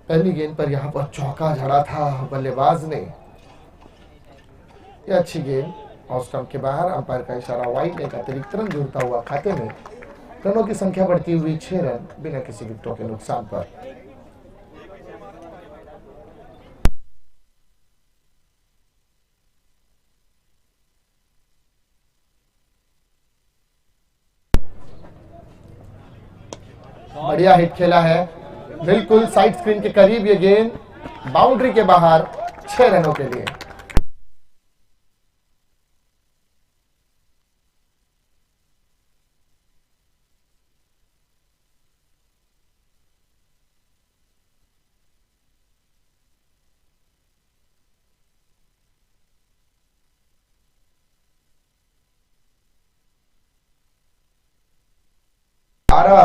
पहली गेंद पर यहां पर चौका जड़ा था बल्लेबाज ने। यह अच्छी गेंद और स्टंप के बाहर, अंपायर का इशारा वाइड, एक अतिरिक्त रन जुड़ता हुआ खाते में। रनों की संख्या बढ़ती हुई 6 रन बिना किसी विकेटों के नुकसान पर। बढ़िया हिट खेला है, बिल्कुल साइड स्क्रीन के करीब ये गेंद, बाउंड्री के बाहर, 6 रनों के लिए।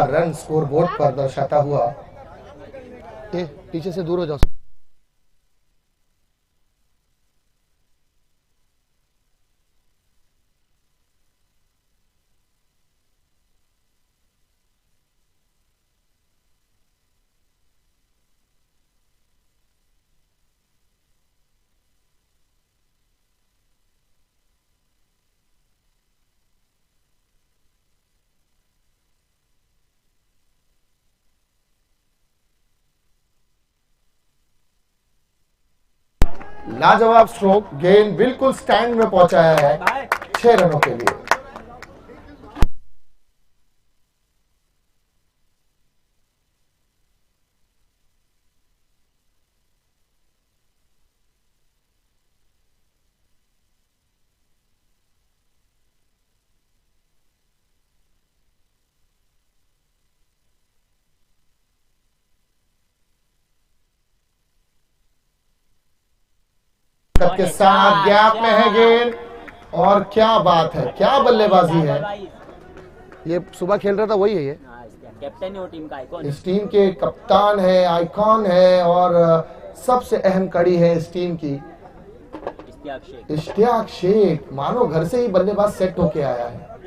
रन स्कोर बोर्ड पर दर्शाता हुआ। पीछे से दूर हो जाओ। लाजवाब स्ट्रोक, गेंद बिल्कुल स्टैंड में पहुंचाया है, 6 रनों के लिए। के साथ गैप में है गेंद, और क्या बात है, क्या बल्लेबाजी है। ये सुबह खेल रहा था वही है, ये कैप्टन है वो टीम का आइकॉन, इस टीम के कप्तान है, आइकॉन है, और सबसे अहम कड़ी है इस टीम की। इश्तियाक शेख मानो घर से ही बल्लेबाज सेट होके आया है।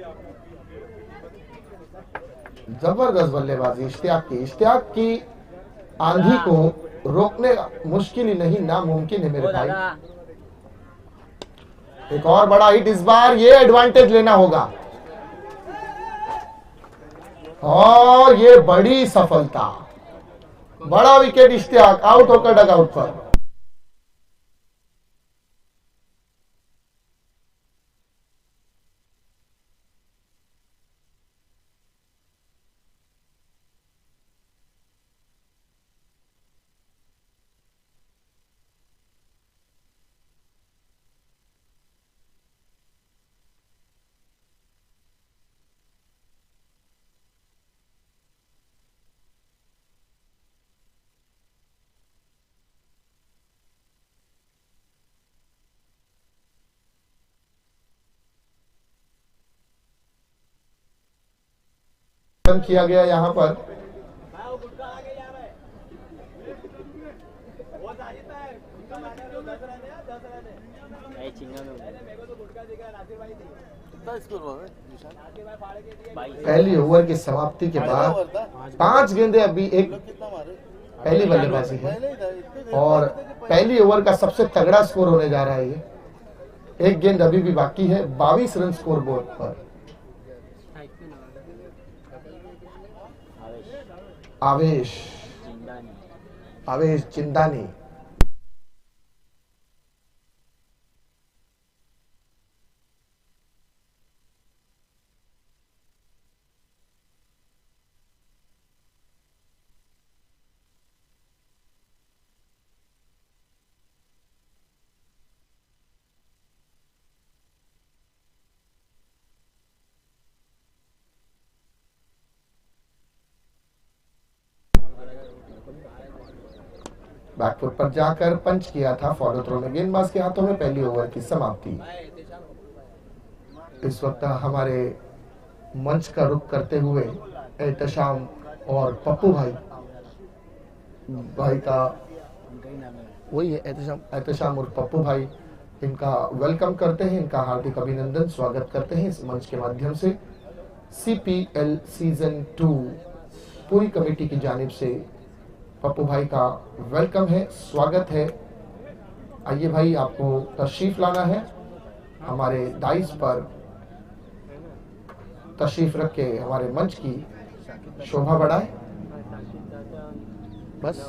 जबरदस्त बल्लेबाजी इश्तियाक की आंधी को रोकने मुश्किल ही नहीं, नामुमकिन है मेरे भाई। एक और बड़ा हिट इस बार, ये एडवांटेज लेना होगा, और ये बड़ी सफलता, बड़ा विकेट इश्तियाक आउट होकर डगआउट पर। किया गया यहां पर। पहली ओवर की समाप्ति के बाद 5 गेंदें अभी एक पहली बल्लेबाजी है, और पहली ओवर का सबसे तगड़ा स्कोर होने जा रहा है ये। एक गेंद अभी भी बाकी है, 22 रन स्कोर बोर्ड पर। आवेश चिंदानी। बैकफुट पर जाकर पंच किया था, फॉलो थ्रो में गेंदबाज के हाथों में पहली ओवर की समाप्ति। इस वक्त हमारे मंच का रुख करते हुए एहतशाम और पप्पू भाई का वही है, एहतशाम और पप्पू भाई, इनका वेलकम करते हैं, इनका हार्दिक अभिनंदन, स्वागत करते हैं इस मंच के माध्यम से। CPL सीजन 2 पूरी कमेटी की जानिब से पप्पू भाई का वेलकम है, स्वागत है। आइए भाई, आपको तशरीफ लाना है हमारे दाइस पर, तशरीफ रख के हमारे मंच की शोभा बढ़ाए। बस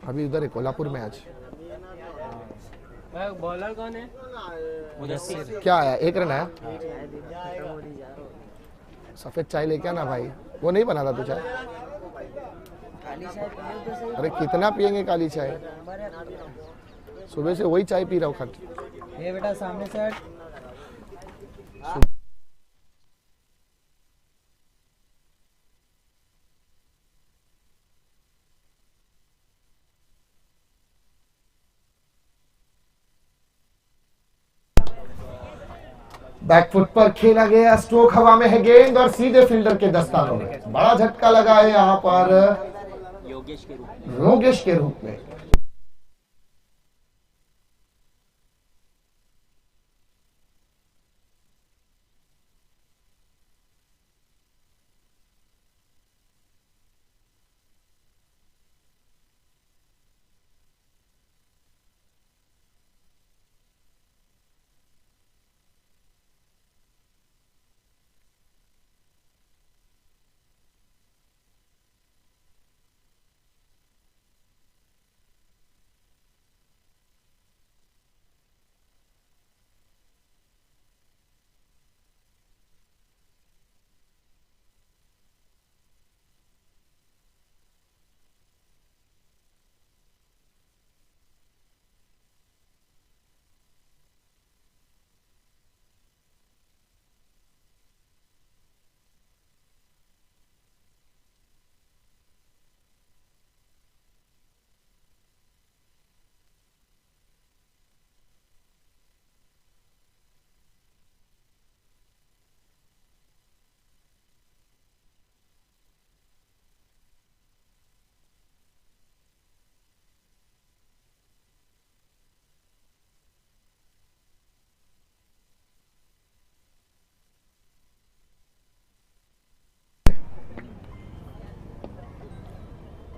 अभी उधर है कोल्हापुर में आज। बॉलर कौन है? मुदस्सिर। क्या आया? 1 रन आया। सफेद चाय लेके आना भाई, वो नहीं बना था तू चाय? अरे कितना पियेंगे काली चाय, सुबह से वही चाय पी रहा हूँ खट। ये बेटा सामने से हट। बैकफुट पर खेला गया, स्ट्रोक हवा में है गेंद और सीधे फील्डर के दस्तानों में। बड़ा झटका लगा है यहाँ पर योगेश के रूप में।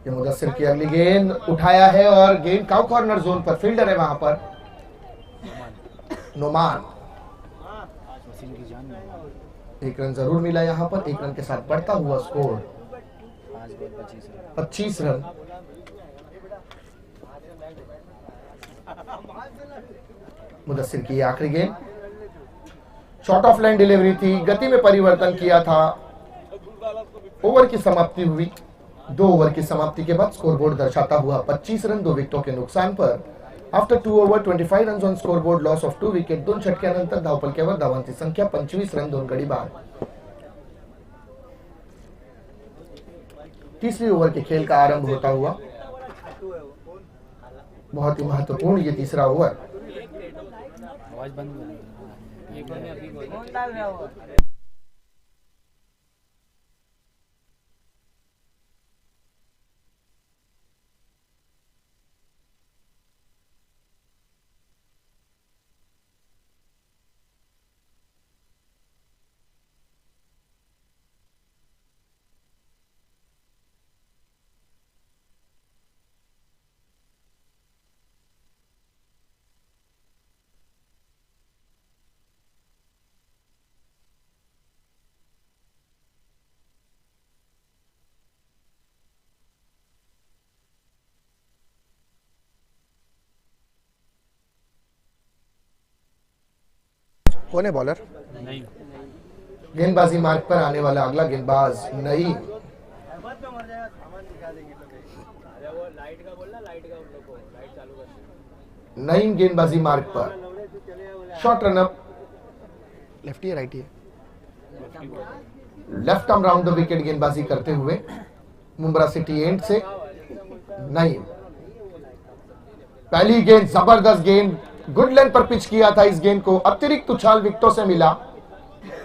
ये मुदस्सिर की अगली गेंद उठाया है और गेंद काउ कॉर्नर जोन पर, फील्डर है वहां पर नोमान। 1 रन जरूर मिला यहाँ पर, 1 रन के साथ बढ़ता हुआ स्कोर 25 रन। मुदस्सिर की आखिरी गेंद शॉर्ट ऑफ लाइन डिलीवरी थी, गति में परिवर्तन किया था। ओवर की समाप्ति हुई। 2 ओवर की समाप्ति के बाद स्कोरबोर्ड दर्शाता हुआ 25 रन 2 विकेटों के नुकसान पर। After 2 over 25 run on scoreboard, loss of 2 wicket. 2 षटकानंतर धावफलकावर धावांची संख्या 25 रन 2 गडी बाद। तीसरी ओवर के खेल का आरंभ होता हुआ, बहुत ही महत्वपूर्ण ये तीसरा ओवर। कौन है बॉलर? नहीं। गेंदबाजी मार्ग पर आने वाला अगला गेंदबाज नईम। नईम गेंदबाजी मार्ग पर, शॉर्ट रनअप, लेफ्टी है राइटी है, left arm round the wicket गेंदबाजी करते हुए मुंब्रा सिटी एंड से नईम। पहली गेंद जबरदस्त गेंद, गुड लेंथ पर पिच किया था इस गेंद को, अतिरिक्त उछाल विकेटों से मिला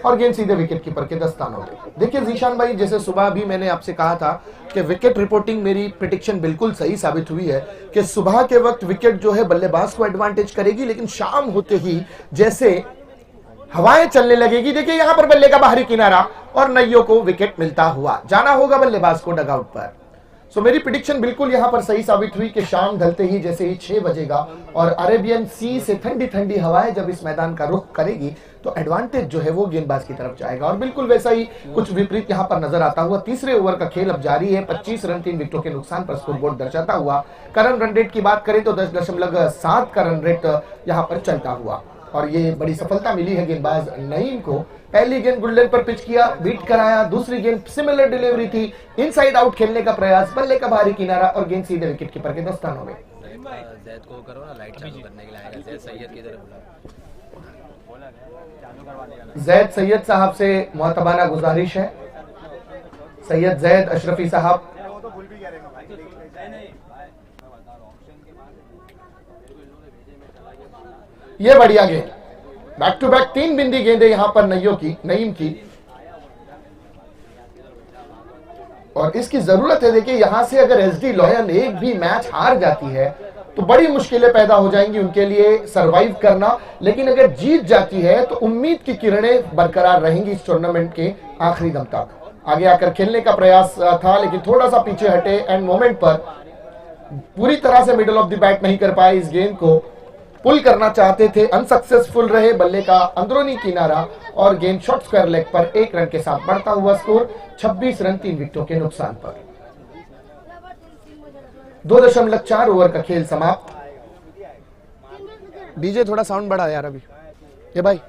और गेंद सीधे विकेट कीपर के दस्तानों में। देखिए जीशान भाई, जैसे सुबह भी मैंने आपसे कहा था कि विकेट रिपोर्टिंग मेरी प्रेडिक्शन बिल्कुल सही साबित हुई है कि सुबह के वक्त विकेट जो है बल्लेबाज को एडवांटेज करेगी, लेकिन शाम होते ही जैसे हवाएं चलने लगेगी, देखिए यहां पर बल्ले का बाहरी किनारा और नैयों को विकेट मिलता हुआ जाना होगा बल्लेबाज को डगआउट पर। सो मेरी प्रेडिक्शन बिल्कुल यहां पर सही साबित हुई कि शाम ढलते ही जैसे ही 6 बजेगा और अरेबियन सी से ठंडी ठंडी हवाएं जब इस मैदान का रुख करेगी तो एडवांटेज जो है वो गेंदबाज की तरफ जाएगा और बिल्कुल वैसा ही कुछ विपरीत यहां पर नजर आता हुआ। तीसरे ओवर का खेल अब जारी है। 25 रन 3 विकेटों के नुकसान पर स्कोरबोर्ड दर्शाता हुआ। करंट रन रेट की बात करें तो 10.7 का रन रेट यहां पर चलता हुआ और ये बड़ी सफलता मिली है गेंदबाज नईम को। पहली गेंद गुड लेंथ पर पिच किया, बीट कराया, दूसरी गेंद सिमिलर डिलीवरी थी, इनसाइड आउट खेलने का प्रयास, बल्ले का बाहरी किनारा और गेंद सीधे विकेट कीपर के दस्तानों में। जैद को करो ना, लाइट चालू करने के लिए आएगा। जैद सैयद की तरफ जैद सैयद साहब से मोहतबाना गुजारिश है, सैयद जैद अशरफी साहब। ये बढ़िया गेंद, बैक टू बैक 3 बिंदी गेंदें यहां पर नईम की और इसकी जरूरत है। देखिए यहां से अगर एसडी लॉयन एक भी मैच हार जाती है तो बड़ी मुश्किलें पैदा हो जाएंगी उनके लिए सरवाइव करना, लेकिन अगर जीत जाती है तो उम्मीद की किरणें बरकरार रहेंगी इस टूर्नामेंट के आखिरी दम तक। आगे आकर खेलने का प्रयास था लेकिन थोड़ा सा पीछे हटे, एंड मोमेंट पर पूरी तरह से मिडल ऑफ द बैट नहीं कर पाए, इस गेंद को पुल करना चाहते थे, अनसक्सेसफुल रहे। बल्ले का अंदरूनी किनारा और गेंद शॉर्ट स्क्वायर लेग पर 1 रन के साथ बढ़ता हुआ स्कोर 26 रन 3 विकेटों के नुकसान पर। 2.4 ओवर का खेल समाप्त। डीजे थोड़ा साउंड बढ़ा यार अभी, ये भाई।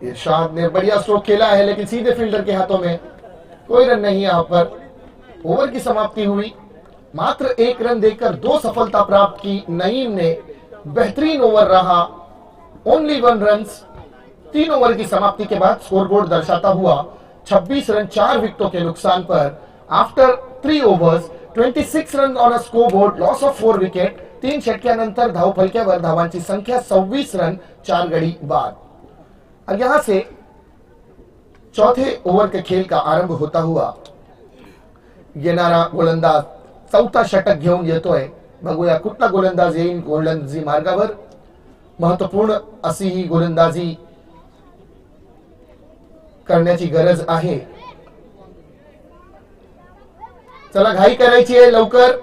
इरशाद ने बढ़िया स्ट्रोक खेला है लेकिन सीधे फील्डर के हाथों में, कोई रन नहीं यहां पर। ओवर की समाप्ति हुई, मात्र 1 रन देकर 2 सफलता प्राप्त की नईम ने। बेहतरीन ओवर रहा, ओनली 1 रन। 3 ओवर की समाप्ति के बाद स्कोरबोर्ड दर्शाता हुआ 26 रन 4 विकेटों के नुकसान पर। After 3 overs 26 run on a scoreboard, loss of 4 wicket. 3 षटक्यानंतर धावफलक्यावर धावांची संख्या 26 रन 4 गडी बाद। और यहां से चौथे ओव्हर के खेल का आरंभ होता हुआ येणारा गोलंदाज चौथा षटक घेऊन येतोय। बघूया कुठला गोलंदाज येईल गोलंदाजी मार्गावर। महत्वपूर्ण अशी ही गोलंदाजी करण्याची गरज आहे। चला घाई करायची आहे, लवकर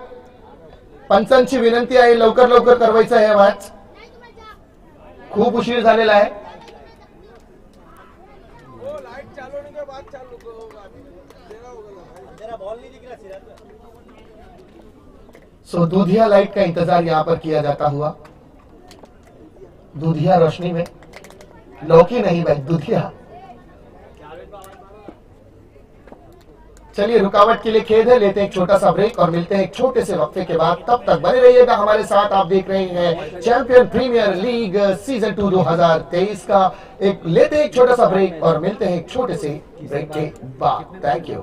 पंचांची विनंती आहे, लवकर लवकर करवायचं आहे मॅच, खूप उशीर झालेला आहे। सो दूधिया लाइट का इंतजार यहां पर किया जाता हुआ, दूधिया रोशनी में, लौकी नहीं भाई, दूधिया। चलिए, रुकावट के लिए खेद है, लेते हैं एक छोटा सा ब्रेक और मिलते हैं एक छोटे से वक्फे के बाद। तब तक बने रहिएगा हमारे साथ। आप देख रहे हैं चैंपियन प्रीमियर लीग सीजन 2 2023 का। एक लेते हैं एक छोटा सा ब्रेक और मिलते हैं एक छोटे से ब्रेक के बाद। Thank you.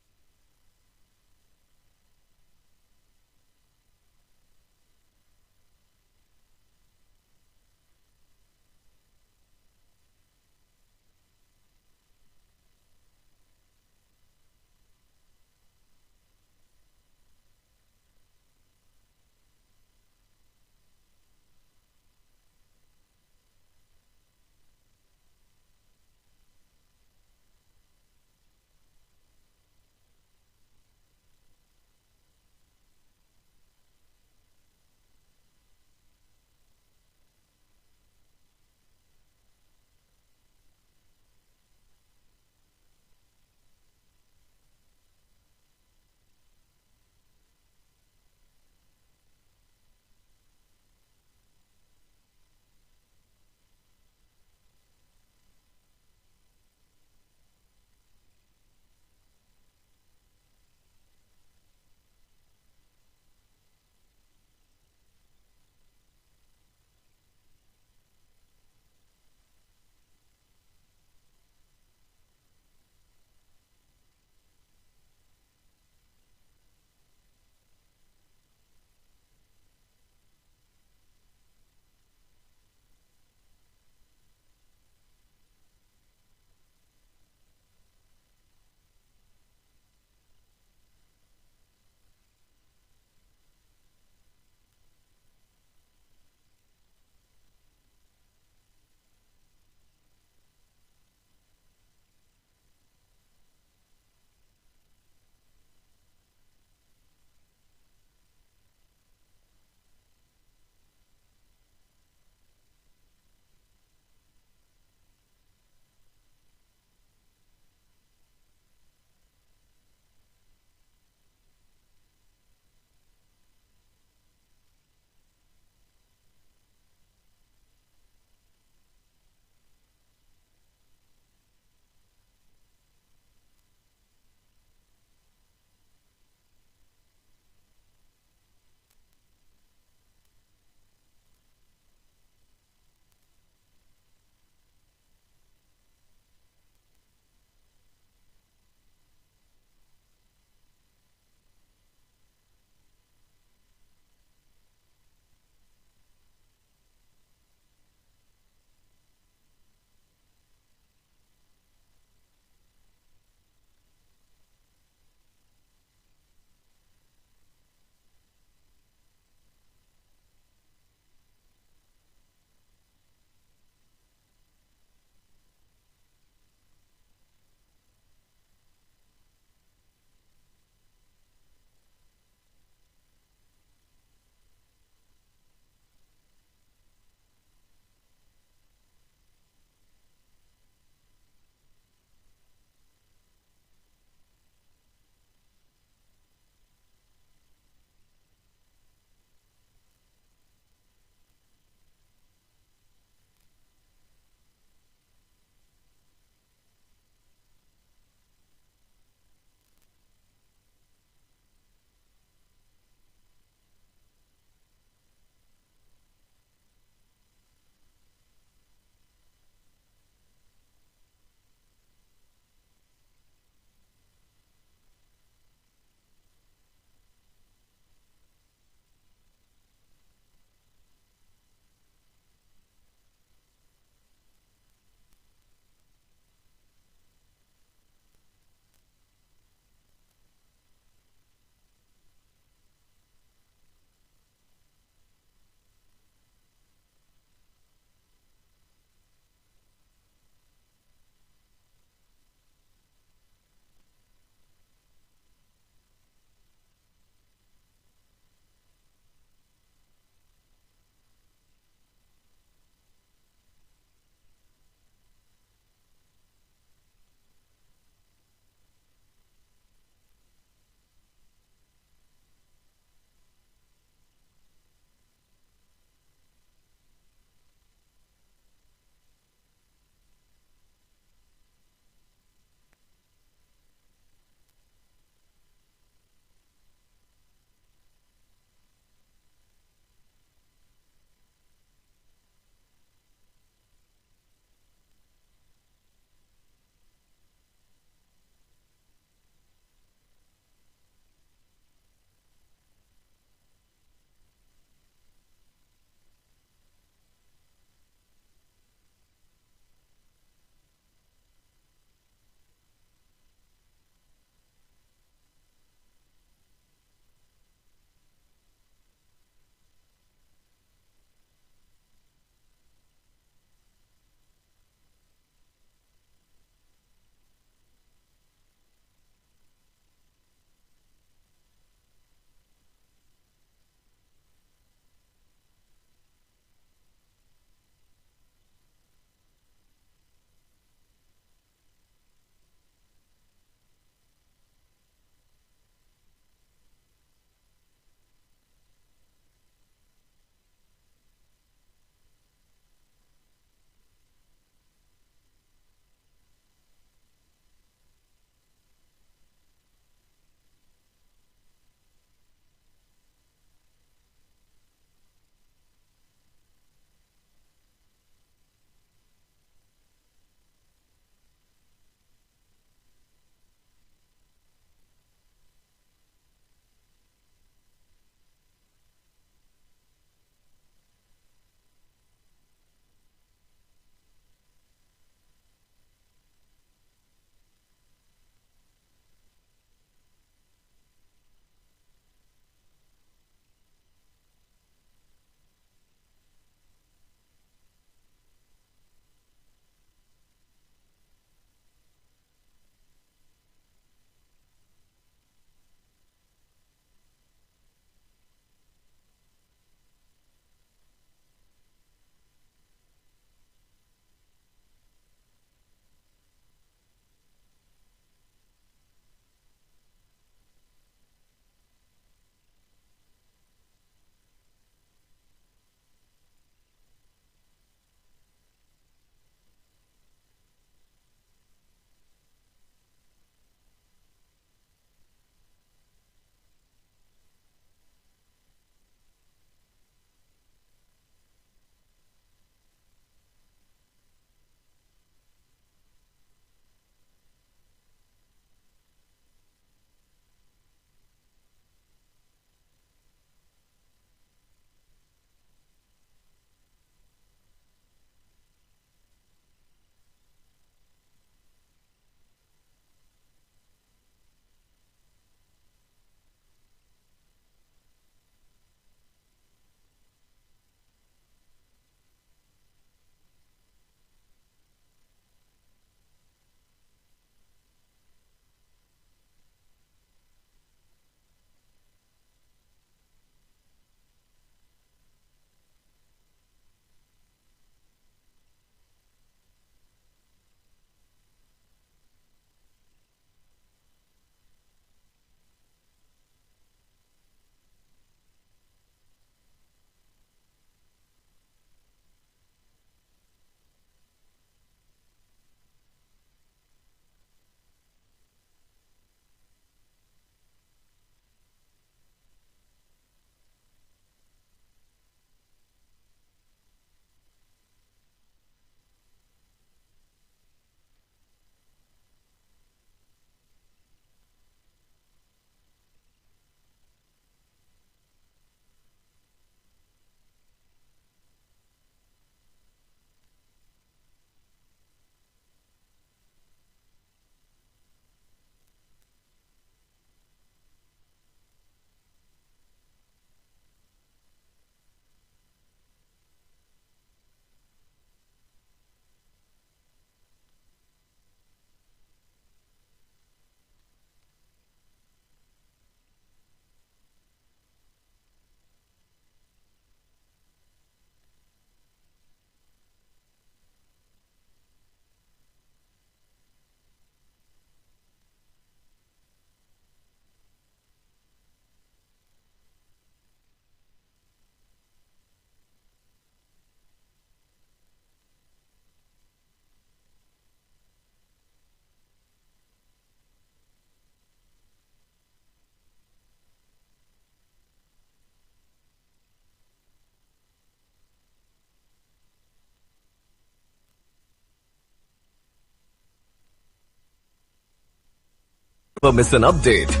miss an update.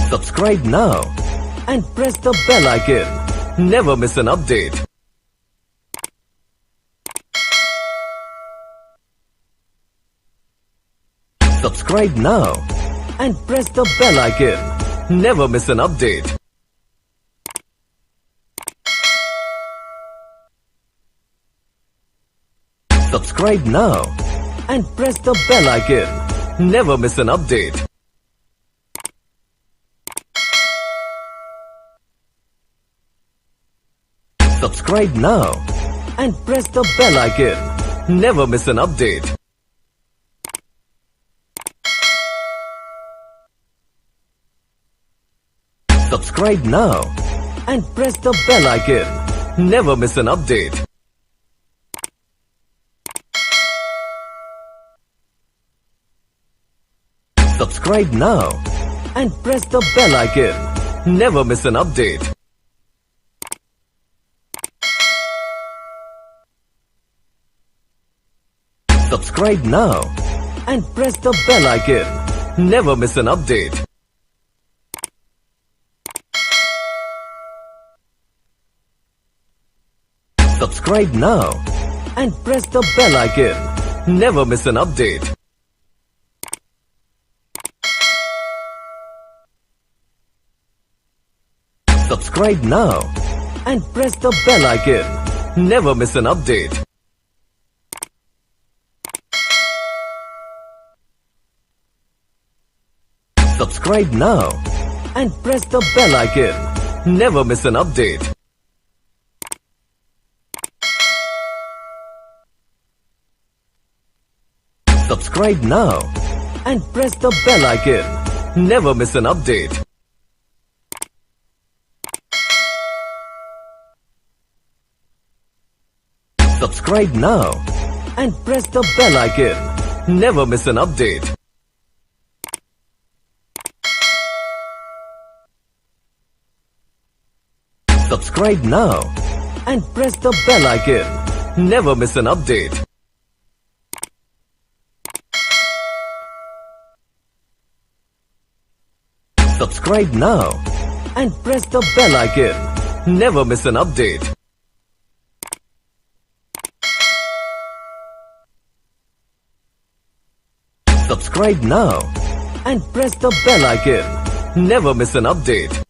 Subscribe now and press the bell icon. Never miss an update. Subscribe now and press the bell icon. Never miss an update. Subscribe now and press the bell icon. Never miss an update. Subscribe now and press the bell icon. Never miss an update. Subscribe now and press the bell icon. Never miss an update. Subscribe now and press the bell icon. Never miss an update. Subscribe now and press the bell icon. Never miss an update. Subscribe now and press the bell icon. Never miss an update. Subscribe now and press the bell icon. Never miss an update. Subscribe now and press the bell icon. Never miss an update. Subscribe now and press the bell icon. Never miss an update. Subscribe now and press the bell icon. Never miss an update. Subscribe now and press the bell icon. Never miss an update. Subscribe now and press the bell icon. Never miss an update. Subscribe now and press the bell icon. Never miss an update.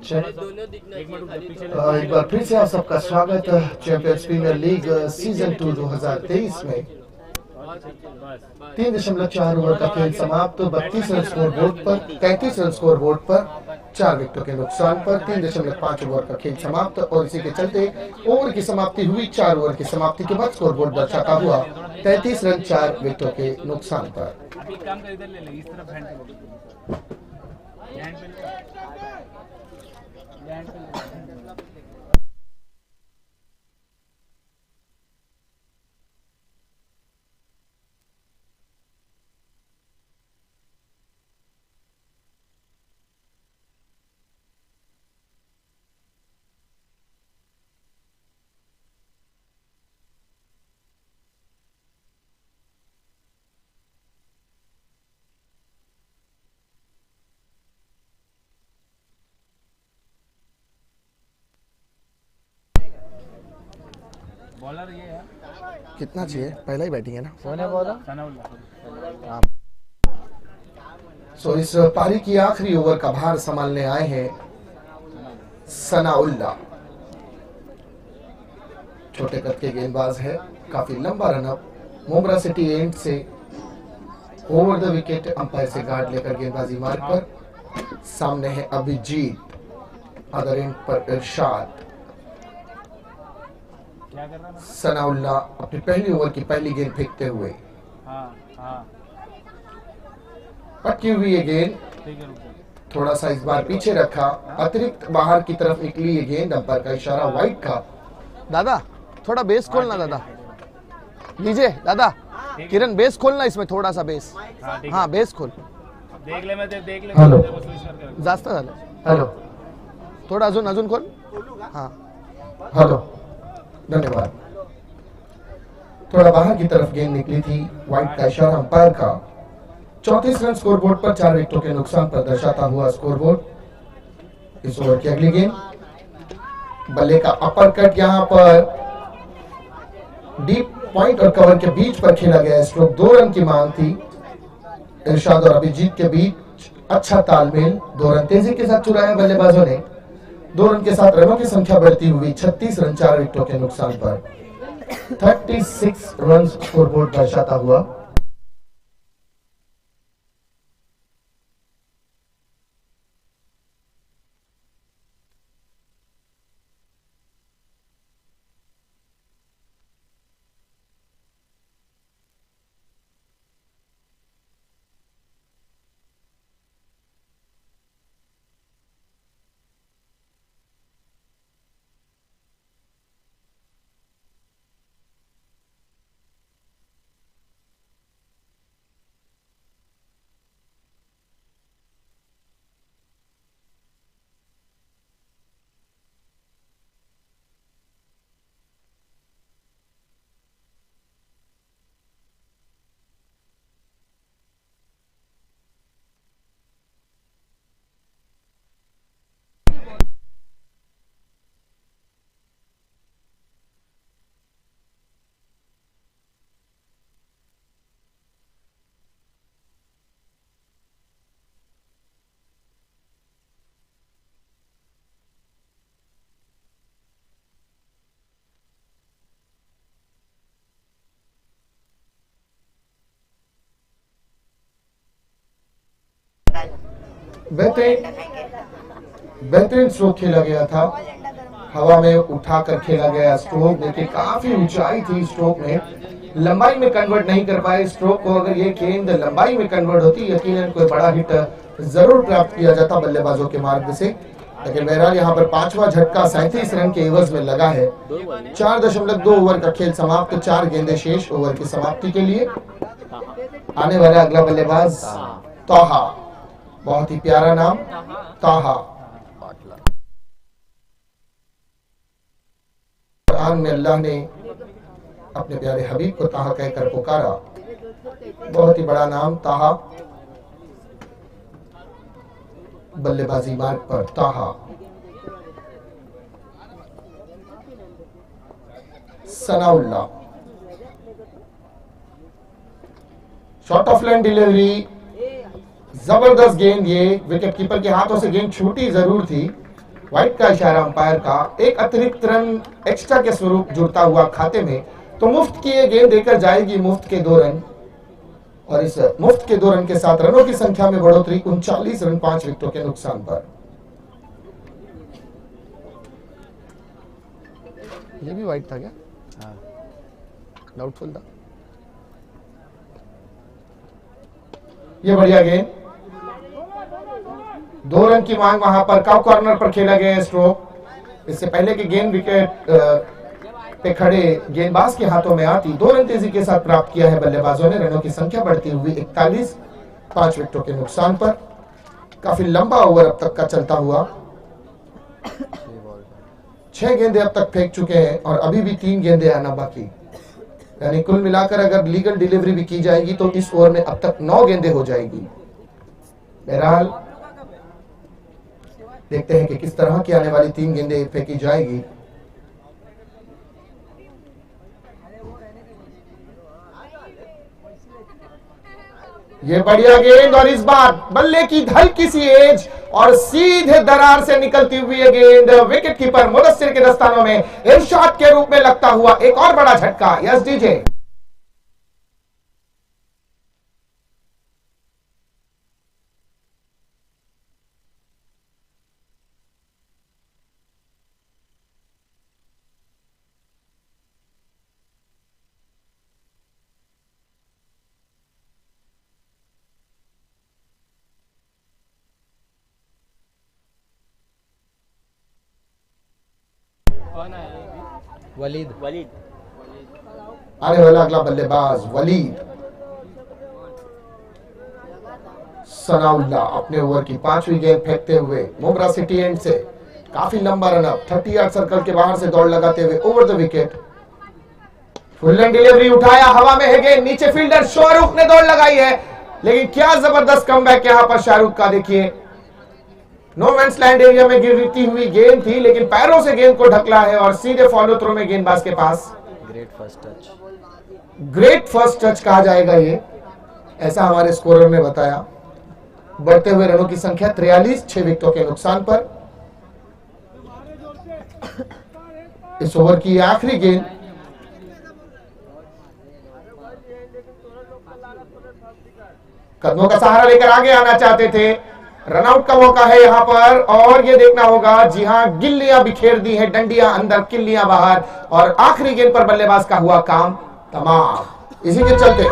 एक बार फिर से आप सबका स्वागत है champions premiere league season 2 2023 में 3.4 over का खेल समाप्त। 32 रन स्कोर बोर्ड पर, 33 रन स्कोर बोर्ड पर, 4 विकेटों के नुकसान पर 3.5 ओवर का खेल समाप्त। और इसी के चलते ओवर की समाप्ति हुई। 4 ओवर की समाप्ति के बाद स्कोर बोर्ड दर्शाता हुआ 33 रन 4 विकेटों के नुकसान पर। बॉलर ये है, कितना चाहिए? पहला ही बैटिंग है ना। सो इस पारी की आखिरी ओवर का भार संभालने आए हैं सनाउल्लाह। छोटे कद के गेंदबाज है, काफी लंबा रनअप। मोमरा सिटी एंड से ओवर द विकेट अंपायर से गार्ड लेकर गेंदबाजी मार्ग पर। सामने है अभिजीत, अदर एंड पर इरशाद। सनाउल्लाह अपनी पहली ओवर की पहली गेंद फेंकते हुए पटकी हुई ये गेंद थोड़ा सा इस बार पीछे रखा, अतिरिक्त बाहर की तरफ निकली ये गेंद। अंपायर का इशारा वाइड का। दादा थोड़ा बेस खोलना, दादा लीजिए दादा, किरण बेस खोलना, इसमें थोड़ा सा बेस। हाँ बेस खोल, देख ले, मैं देख ले। हेलो जास्त झालं, हेलो थोड़ा अजून खोल। हाँ हेलो, धन्यवाद। थोड़ा बाहर की तरफ गेंद निकली थी, वाइड का इशारा अंपायर का। 34 रन स्कोरबोर्ड पर, 4 विकेटों के नुकसान पर दर्शाता हुआ स्कोरबोर्ड। इस ओवर की अगली गेंद, बल्ले का अपर कट, यहां पर डीप पॉइंट और कवर के बीच पर खेला गया स्ट्रोक। 2 रन की मांग थी। इरशाद और अभिजीत के बीच अच्छा तालमेल। 2 रन तेजी के साथ चुराया बल्लेबाजों ने। 2 रन के साथ रनों की संख्या बढ़ती हुई 36 रन 4 विकेटों के नुकसान पर। 36 रन स्कोरबोर्ड दर्शाता हुआ। बेहतरीन स्ट्रोक खेला गया था, हवा में उठाकर खेला गया स्ट्रोक। देखिए काफी ऊंचाई थी स्ट्रोक में, लंबाई में कन्वर्ट नहीं कर पाए स्ट्रोक को। अगर ये गेंद लंबाई में कन्वर्ट होती, यकीनन कोई बड़ा हिट जरूर प्राप्त किया जाता बल्लेबाजों के मार्ग से। लेकिन बहरहाल यहाँ पर 5वां झटका 37 रन के एवज में लगा है। 4.2 ओवर का खेल समाप्त, 4 गेंदें शेष ओवर की समाप्ति के लिए। आने वाला अगला बल्लेबाज ताहा, बहुत ही प्यारा नाम ताहा। कुरान में अल्लाह ने अपने प्यारे हबीब को ताहा कहकर पुकारा। बहुत ही बड़ा नाम ताहा। बल्लेबाजी मार्ग पर ताहा। Sanaullah, short of line delivery, जबरदस्त गेंद। ये विकेट कीपर के हाथों से गेंद छूटी जरूर थी, व्हाइट का इशारा अंपायर का, एक अतिरिक्त रन एक्स्ट्रा के स्वरूप जुड़ता हुआ खाते में, तो मुफ्त की ये गेंद देकर जाएगी मुफ्त के 2 रन, और इस मुफ्त के 2 रन के साथ रनों की संख्या में बढ़ोतरी 39 रन 5 विकेटों के नुकसान पर। ये भी व्हाइट था क्या? डाउटफुल था। ये बढ़िया गेंद, 2 रन की मांग वहां पर काउ कॉर्नर पर खेला गया स्ट्रोक। इससे पहले कि गेंद विकेट पे खड़े गेंदबाज के हाथों में आती, 2 रन तेजी के साथ प्राप्त किया है बल्लेबाजों ने। रनों की संख्या बढ़ती हुई 41, 5 विकेटों के नुकसान पर। काफी लंबा ओवर अब तक का चलता हुआ, 6 गेंदें अब तक फेंक चुके हैं और अभी भी 3 गेंदें आना बाकी, यानी कुल मिलाकर अगर लीगल डिलीवरी भी की जाएगी तो इस ओवर में अब तक 9 गेंदें हो जाएगी। बहरहाल देखते हैं कि किस तरह की आने वाली 3 गेंदें फेंकी जाएगी। ये बढ़िया गेंद, और इस बार बल्ले की हल्की सी एज और सीधे दरार से निकलती हुई ये गेंद विकेट कीपर मुदस्सिर के दस्तानों में इरशाद के रूप में लगता हुआ एक और बड़ा झटका। Yes DJ. वलीद आने वाला अगला बल्लेबाज वलीद सनाउल्ला अपने ओवर की 5वीं गेंद फेंकते हुए मुमरा सिटी एंड से काफी लंबा रन अप, 30 यार्ड सर्कल के बाहर से दौड़ लगाते हुए over the wicket. Full and delivery उठाया, हवा में है गेंद, नीचे फील्डर शाहरुख ने दौड़ लगाई है, लेकिन क्या जबरदस्त कमबैक यहां पर शाहरुख का। देखिए नो मैंस लैंड एरिया में गिरती हुई गेंद थी, लेकिन पैरों से गेंद को ढकला है और सीधे फॉलो थ्रो में गेंदबाज के पास। Great first touch, great first touch कहा जाएगा ये, ऐसा हमारे स्कोरर ने बताया। बढ़ते हुए रनों की संख्या 43, 6 विकेटों के नुकसान पर। इस ओवर की आखिरी गेंद, कदमों का सहारा लेकर आगे आना चाहते थे, रनआउट का मौका है यहां पर, और ये देखना होगा, जी हां, गिल्लियां बिखेर दी हैं, डंडियां अंदर, किल्लियां बाहर, और आखिरी गेंद पर बल्लेबाज का हुआ काम तमाम। इसी के चलते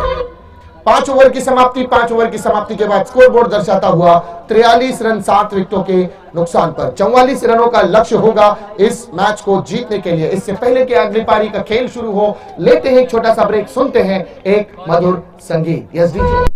5 ओवर की समाप्ति, 5 ओवर की समाप्ति के बाद स्कोरबोर्ड दर्शाता हुआ 43 रन 7 विकेटों के नुकसान पर। 44 रनों का लक्ष्य होगा इस मैच को जीतने के लिए। इससे पहले कि अगली पारी का खेल शुरू हो, लेते हैं एक छोटा सा ब्रेक, सुनते हैं एक मधुर संगीत। Yes DJ.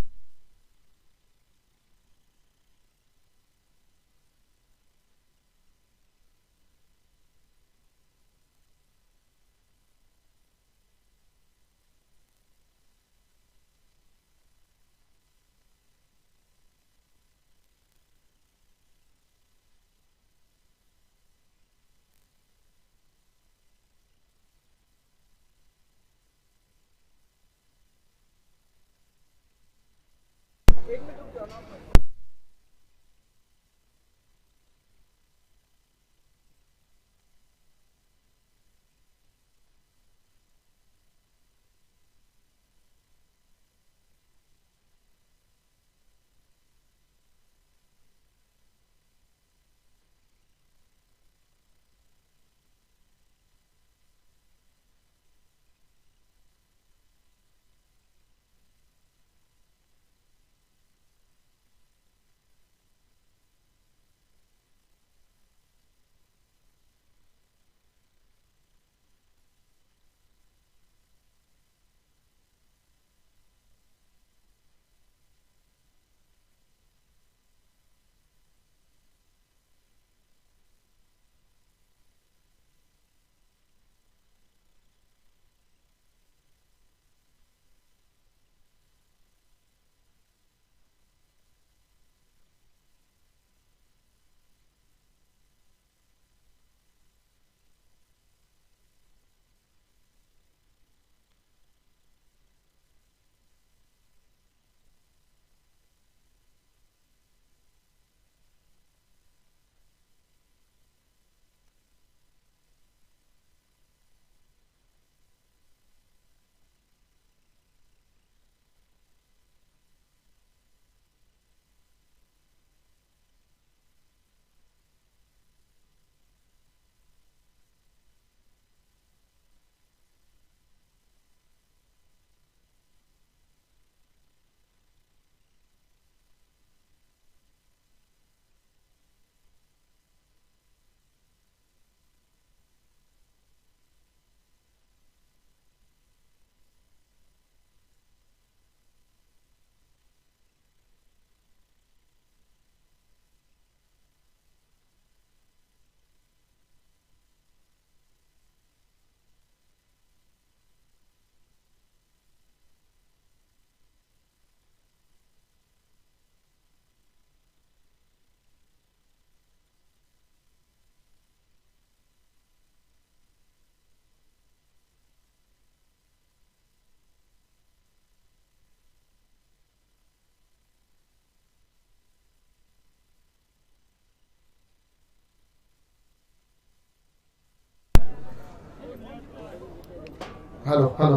हॅलो हॅलो,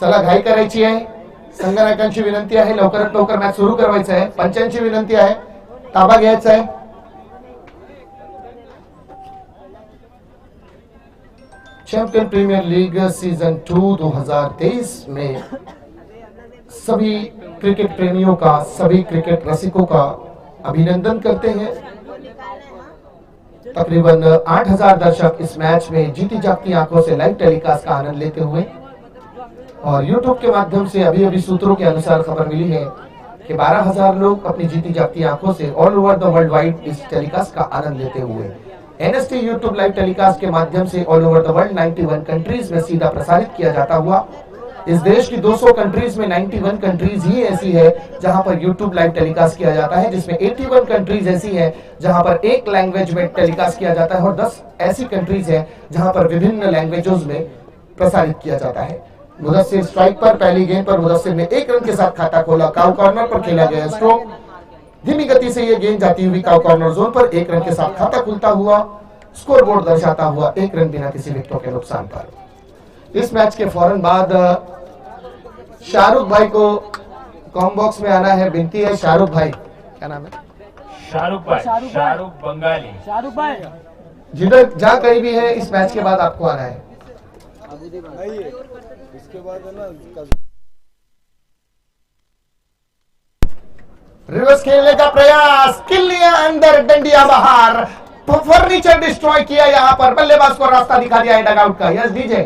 चला घाई करायची आहे. संघनायकांची विनंती आहे, लवकरात लवकर मॅच सुरू करवायचं आहे. पंचांची विनंती आहे, ताबा घ्यायचा आहे. चैंपियन प्रीमियर लीग सीजन 2 2023 में सभी क्रिकेट प्रेमियों का, सभी क्रिकेट रसिकों का अभिनंदन करते हैं. तकरीबन 8000 दर्शक इस मैच में जीती जागती आंखों से लाइव टेलीकास्ट का आनंद लेते हुए, और YouTube के माध्यम से अभी अभी सूत्रों के अनुसार खबर मिली है कि 12000 लोग अपनी जीती जागती आंखों से all over the world wide इस टेलीकास्ट का आनंद लेते हुए NST YouTube लाइव टेलीकास्ट के माध्यम से all over the world 91 countries में सीधा प्रसारित किया जाता हुआ. इस देश की 200 कंट्रीज में 91 कंट्रीज ही ऐसी है जहां पर YouTube लाइव टेलीकास्ट किया जाता है, जिसमें 81 कंट्रीज ऐसी हैं जहां पर एक लैंग्वेज में टेलीकास्ट किया जाता है, और 10 ऐसी कंट्रीज हैं जहां पर विभिन्न लैंग्वेजों में प्रसारित किया जाता है. मुदस्सिर स्ट्राइक पर, पहली गेंद पर मुदस्सिर ने 1 रन के साथ खाता खोला. काउ कॉर्नर पर खेला गया स्ट्रोक. धीमी गति से यह गेंद जाती हुई काउ कॉर्नर जोन पर 1 रन के साथ खाता खुलता हुआ. स्कोरबोर्ड दर्शाता हुआ 1 रन बिना किसी विकेटों के नुकसान पर. इस मैच के फौरन बाद शाहरुख भाई को कॉम बॉक्स में आना है. विनती है शाहरुख भाई, क्या नाम है? शाहरुख भाई, शाहरुख बंगाली, शाहरुख भाई, जिधर जहां कहीं भी है इस मैच के बाद आपको आना है. इसके बाद है ना, रिवर्स खेलने का प्रयास, किलिया अंदर, डंडिया बाहर, फर्नीचर डिस्ट्रॉय किया. यहां पर बल्लेबाज को रास्ता दिखा दिया है डगआउट का. Yes DJ.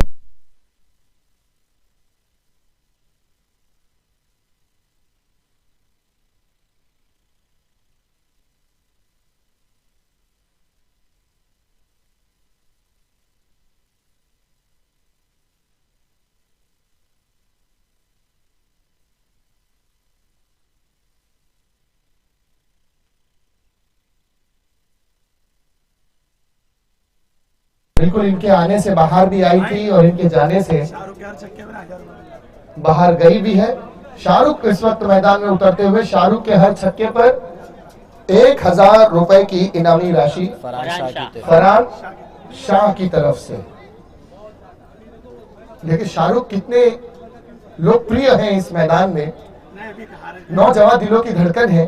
बिल्कुल इनके आने से बाहर भी आई थी और इनके जाने से बाहर गई भी है. शाहरुख इस वक्त मैदान में उतरते हुए शाहरुख के हर छक्के पर 1000 रुपए की इनामी राशि फरहान शाह की तरफ से. देखिए शाहरुख कितने लोकप्रिय हैं इस मैदान में, नौजवान दिलों की धड़कन है.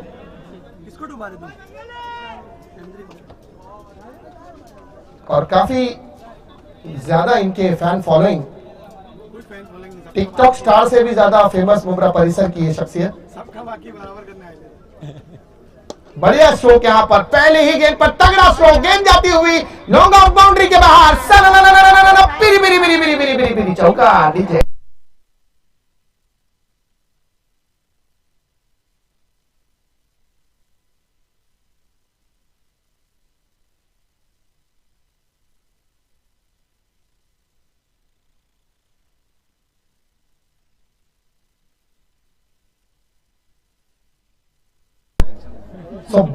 और काफी ज्यादा इनके फैन फॉलोइंग, टिकटॉक स्टार से भी ज्यादा फेमस मुब्रा परिसर की ये शख्सियत. सबका बाकी बराबर करने आए. बढ़िया स्ट्रोक यहां पर, पहले ही गेंद पर तगड़ा स्ट्रोक, गेंद जाती हुई लॉन्ग ऑफ बाउंड्री के बाहर. पिरी पिरी पिरी पिरी पिरी पिरी पिरी चौका. डीजे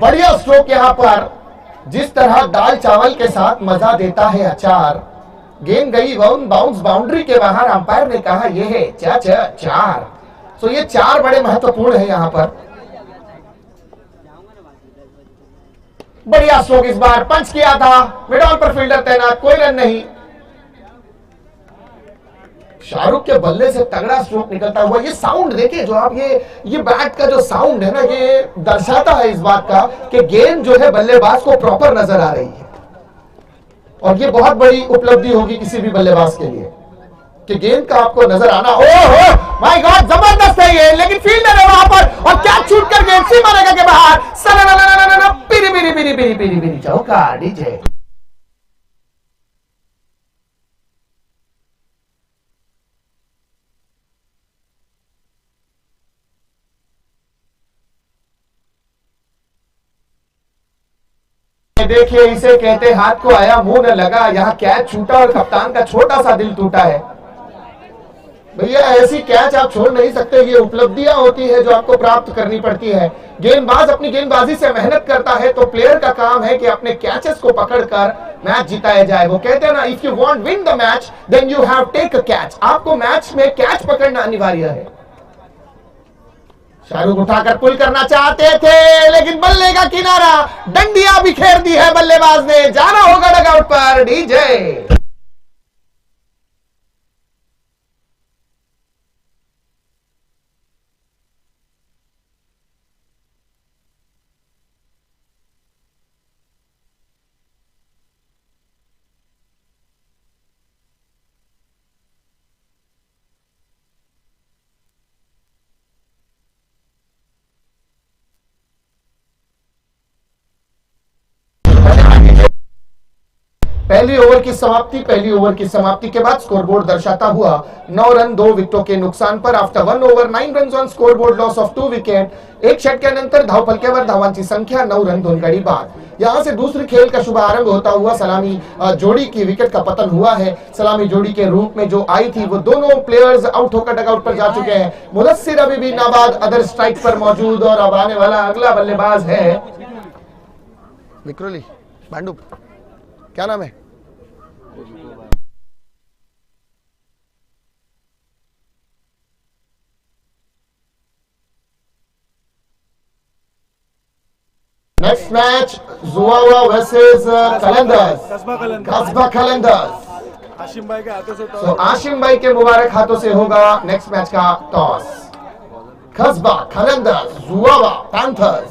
बढ़िया स्ट्रोक यहां पर, जिस तरह दाल चावल के साथ मजा देता है अचार. गेंद गई बाउंस बाउंड्री के बाहर. अंपायर ने कहा यह है 4. सो ये 4 बड़े महत्वपूर्ण है यहां पर. बढ़िया स्ट्रोक इस बार, पंच किया था, मिड ऑन पर फील्डर तैनात, कोई रन नहीं. शाहरुख के बल्ले से तगड़ा स्ट्रोक निकलता हुआ. ये साउंड देखिए जो आप, ये बैट का जो साउंड है ना, ये दर्शाता है इस बात का कि गेंद जो है बल्लेबाज को प्रॉपर नजर आ रही है. और ये बहुत बड़ी उपलब्धि होगी किसी भी बल्लेबाज के लिए कि गेंद का आपको नजर आना. ओहो माय गॉड, जबरदस्त है ये, लेकिन फील्डर है वहां पर और क्या छूट कर गेंद सीमा रेखा के बाहर. पिरी पिरी पिरी पिरी पिरी पिरी चौका. डीजे देखिए, इसे कहते हाथ को आया मुंह न लगा. यहां कैच छूटा और कप्तान का छोटा सा दिल टूटा है. भैया ऐसी कैच आप छोड़ नहीं सकते. ये उपलब्धियां होती है जो आपको प्राप्त करनी पड़ती है. गेंदबाज अपनी गेंदबाजी से मेहनत करता है तो प्लेयर का काम है कि अपने कैचेस को पकड़कर मैच जिताया जाए. वो कहते हैं ना, if you want win the match then you have take a catch. आपको मैच में कैच पकड़ना अनिवार्य है. शाहरुख उठाकर पुल करना चाहते थे लेकिन बल्ले का किनारा, डंडिया बिखेर दी है बल्लेबाज ने. जाना होगा डगआउट पर. डीजे पहली ओवर की समाप्ति के बाद स्कोरबोर्ड दर्शाता हुआ 9 रन 2 विकेटों के नुकसान पर after 1 over 9 runs on scoreboard loss of 2 wicket एक षटकानंतर धावफलक्यावर धावांची संख्या 9 रन 2 गडी बाद। यहां से दूसरे खेल का शुभारंभ होता हुआ सलामी जोड़ी की विकेट का पतन हुआ है। सलामी जोड़ी के रूप में जो आई थी वो दोनों प्लेयर्स आउट होकर डगआउट पर जा चुके हैं। मुदस्सिर अभी भी नाबाद अदर स्ट्राइक पर मौजूद और अब आने वाला अगला बल्लेबाज है विक्रोली बांडू, क्या नाम है? नेक्स्ट मैच जुआवा वर्सेस कलंदर्स, कस्बा कलंदर्स। आशिम भाई के हाथों से तो आशिम भाई के मुबारक हाथों से होगा नेक्स्ट मैच का टॉस। कस्बा कलंदर्स जुआवा पैंथर्स।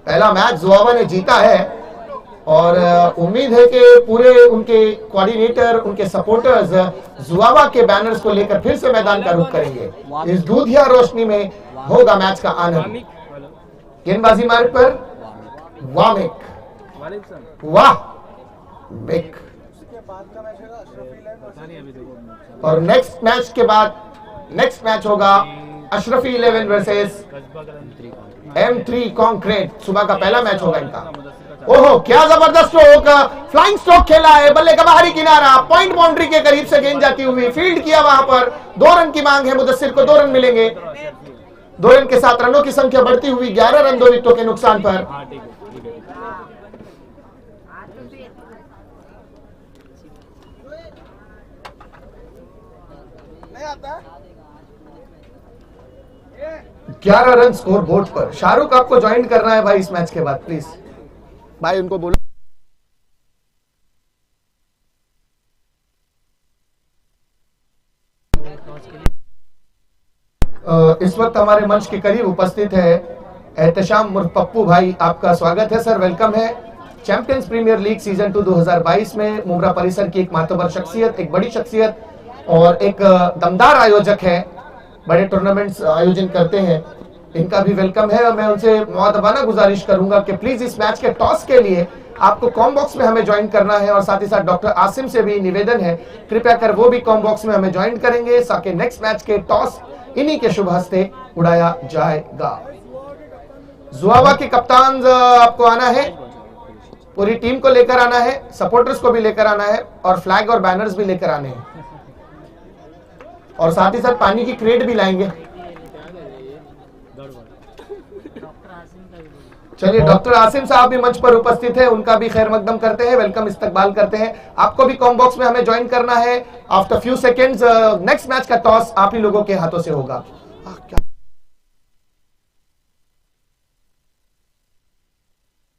पहला मैच जुआवा ने जीता है और उम्मीद है कि पूरे उनके कोऑर्डिनेटर, उनके सपोर्टर्स जुआवा के बैनर्स को लेकर फिर से मैदान का रुख करेंगे। इस दूधिया रोशनी में होगा मैच का आनंद। गेंदबाजी मार्ग पर वामिक, वाह मिक। और नेक्स्ट मैच होगा अशरफी 11 वर्सेस M3 कॉन्क्रीट। सुबह का पहला मैच होगा इनका। ओहो क्या जबरदस्त स्ट्रोक, फ्लाइंग स्ट्रोक खेला है, बल्ले का बाहरी किनारा, पॉइंट बाउंड्री के करीब से गेंद जाती हुई फील्ड किया। वहां पर 2 रन की मांग है, मुदस्सिर को 2 रन मिलेंगे। 2 रन के साथ रनों की संख्या बढ़ती हुई 11 रन 2 विकेटों के नुकसान पर। नहीं आता 11 रन स्कोर बोर्ड पर। शाहरुख आपको ज्वाइन करना है भाई इस मैच के बाद, प्लीज भाई उनको बोलो। इस वक्त हमारे मंच के करीब उपस्थित है एहतशाम मुर्फ पप्पू भाई, आपका स्वागत है सर, वेलकम है। चैंपियंस प्रीमियर लीग सीजन 2 2022 में मुमरा परिसर की एक मातबर शख्सियत, एक बड़ी शख्सियत और एक दमदार आयोजक है, बड़े टूर्नामेंट्स आयोजन करते हैं, इनका भी वेलकम है। और मैं उनसे मुआदबाना गुजारिश करूंगा कि प्लीज इस मैच के टॉस के लिए आपको कॉम बॉक्स में हमें ज्वाइन करना है और साथ ही साथ डॉक्टर आसिम से भी निवेदन है कृपया कर वो भी कॉम बॉक्स में हमें ज्वाइन करेंगे ताकि नेक्स्ट मैच के टॉस इन्हीं के शुभ हस्ते उड़ाया जाएगा। जुआवा के कप्तान आपको आना है, पूरी टीम को लेकर आना है, सपोर्टर्स को भी लेकर आना है और फ्लैग और बैनर्स भी लेकर आने हैं और साथ ही साथ पानी की क्रेट भी लाएंगे। चलिए डॉक्टर आसिम साहब भी मंच पर उपस्थित है, उनका भी खैर मकदम करते हैं, वेलकम इस्तकबाल करते हैं। आपको भी कॉम बॉक्स में हमें ज्वाइन करना है। After few seconds next match का टॉस आप ही लोगों के हाथों से होगा।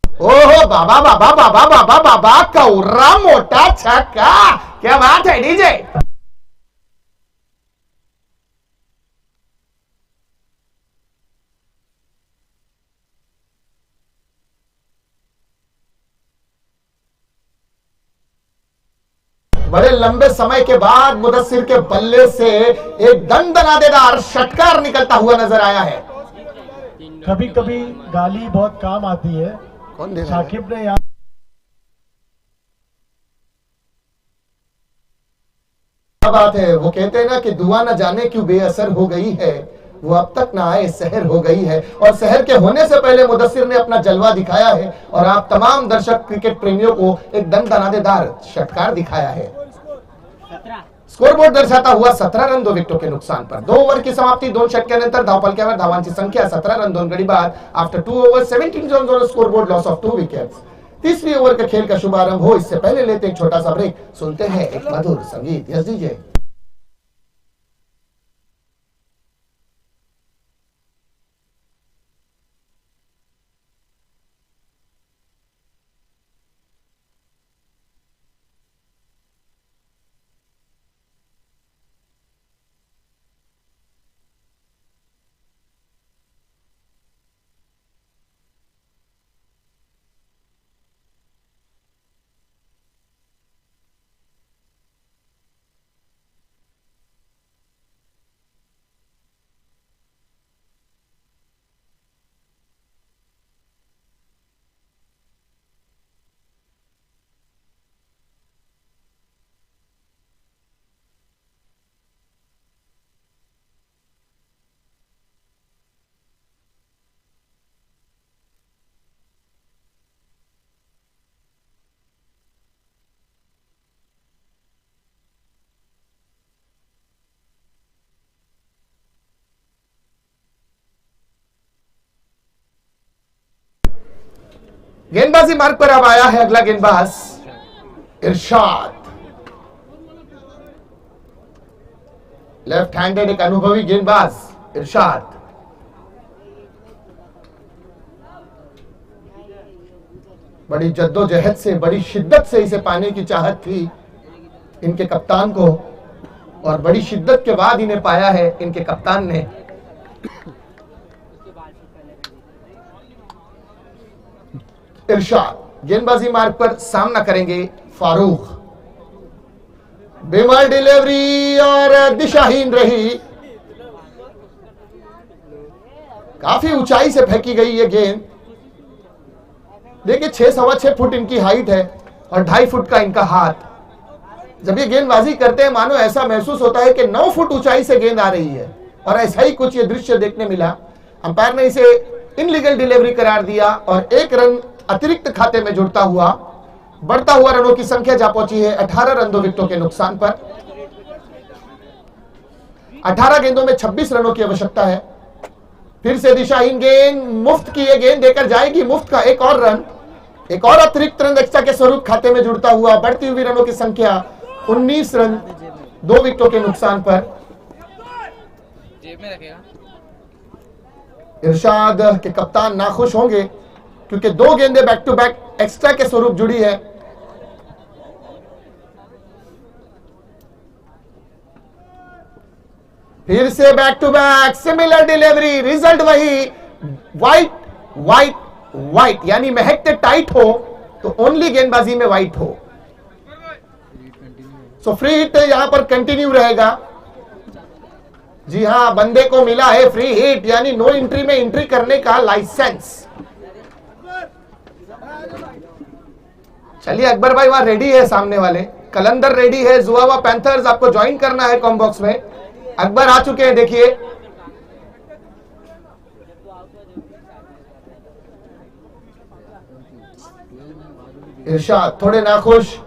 ओहो बाबा बाबा बाबा बाबा बाबा, कौरा मोटा छक्का, क्या बात है डीजे। बड़े लंबे समय के बाद मुदस्सिर के बल्ले से एक दंदनादेदार षटकार निकलता हुआ नजर आया है। कभी कभी गाली बहुत काम आती है। कौन दे रहा है? शाकिब ने यहाँ क्या बात है, वो कहते हैं ना कि दुआ न जाने क्यों बेअसर हो गई है, वो अब तक ना आए सहर हो गई है। और सहर के होने से पहले मुदस्सिर ने अपना जलवा दिखाया है और आप तमाम दर्शक क्रिकेट प्रेमियों को एक दंदनादेदार षटकार दिखाया है। स्कोरबोर्ड दर्शाता हुआ 17 रन 2 विकेटों के नुकसान पर। 2 ओवर की समाप्ति, 2 षटकानंतर धावफलक्यावर धावांची संख्या 17 रन 2 गडी बाद after 2 over 17 runs on scoreboard loss of 2 wickets. तीसरी ओवर के खेल का शुभारंभ हो इससे पहले लेते एक छोटा सा ब्रेक, सुनते हैं एक मधुर संगीत। यस दीजिए। गेंदबाजी मार्ग पर अब आया है अगला गेंदबाज इरशाद। लेफ्ट हैंडेड एक अनुभवी गेंदबाज इरशाद। बड़ी जद्दोजहद से, बड़ी शिद्दत से इसे पाने की चाहत थी इनके कप्तान को, और बड़ी शिद्दत के बाद इन्हें पाया है इनके कप्तान ने। इरशाद गेंदबाजी मार्ग पर सामना करेंगे फारूक। बेमाल डिलीवरी और दिशाहीन रही। काफी ऊंचाई से फेंकी गई ये गेंद। देखिए 6.25 फुट इनकी हाइट है और 2.5 फुट का इनका हाथ। जब ये गेंदबाजी करते हैं मानो ऐसा महसूस होता है कि 9 फुट ऊंचाई से गेंद आ रही है, और ऐसा ही कुछ ये दृश्य देखने मिला। अंपायर ने इसे इनलीगल डिलीवरी करार दिया और 1 रन अतिरिक्त खाते में जुड़ता हुआ बढ़ता हुआ रनों की संख्या जा पहुंची है 18 रन 2 विकेटों के नुकसान पर। 18 गेंदों में 26 रनों की आवश्यकता है। फिर से दिशाहीन गेंद, मुफ्त की ये गेंद देकर जाएगी मुफ्त का एक और रन, एक और अतिरिक्त रन एक्स्ट्रा के स्वरूप खाते में जुड़ता हुआ बढ़ती हुई रनों की संख्या 19 रन 2 विकेटों के नुकसान पर। जेब में रखेगा। इरशाद के कप्तान नाखुश होंगे क्योंकि 2 गेंदें बैक टू बैक एक्स्ट्रा के स्वरूप जुड़ी है। फिर से back to back similar delivery, result वही, वाइट वाइट वाइट, यानी महकते टाइट हो तो ओनली गेंदबाजी में वाइट हो। सो फ्री हिट यहां पर कंटिन्यू रहेगा। जी हां, बंदे को मिला है फ्री हिट, यानी नो एंट्री में एंट्री करने का लाइसेंस। चलिए अकबर भाई वहां रेडी है, सामने वाले कलंदर रेडी है, जुआवा पैंथर्स आपको ज्वाइन करना है कॉम बॉक्स में। अकबर आ चुके हैं, देखिए इरशाद थोड़े नाखुश,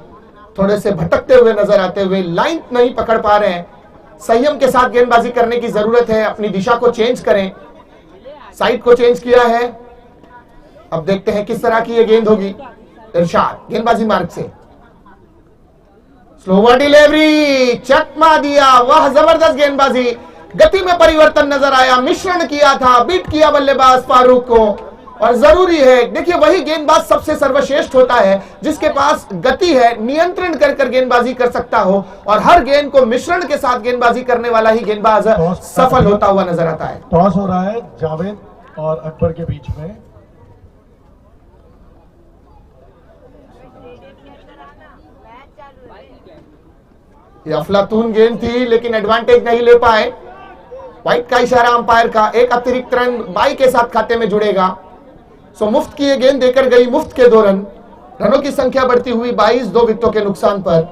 थोड़े से भटकते हुए नजर आते हुए, लाइन नहीं पकड़ पा रहे हैं। संयम के साथ गेंदबाजी करने की जरूरत है, अपनी दिशा को चेंज करें। साइड को चेंज किया है, अब देखते हैं किस तरह की ये गेंद होगी। इरशाद गेंदबाजी मार्ग से स्लोवर डिलीवरी, चकमा दिया, वह जबरदस्त गेंदबाजी, गति में परिवर्तन नजर आया, मिश्रण किया था, बीट किया बल्लेबाज फारूक को। और जरूरी है, देखिए वही गेंदबाज सबसे सर्वश्रेष्ठ होता है जिसके पास गति है, नियंत्रण कर कर गेंदबाजी कर सकता हो, और हर गेंद को मिश्रण के साथ गेंदबाजी करने वाला ही गेंदबाज सफल होता हुआ नजर आता है। टॉस हो रहा है जावेद और अकबर के बीच में। ये अफलातून गेंद थी लेकिन एडवांटेज नहीं ले पाए। व्हाइट का इशारा अंपायर का, एक अतिरिक्त रन बाई के साथ खाते में जुड़ेगा। सो मुफ्त की ये गेंद देकर गई, मुफ्त के 2 रन, रनों की संख्या बढ़ती हुई 22 2 विकेटों के नुकसान पर।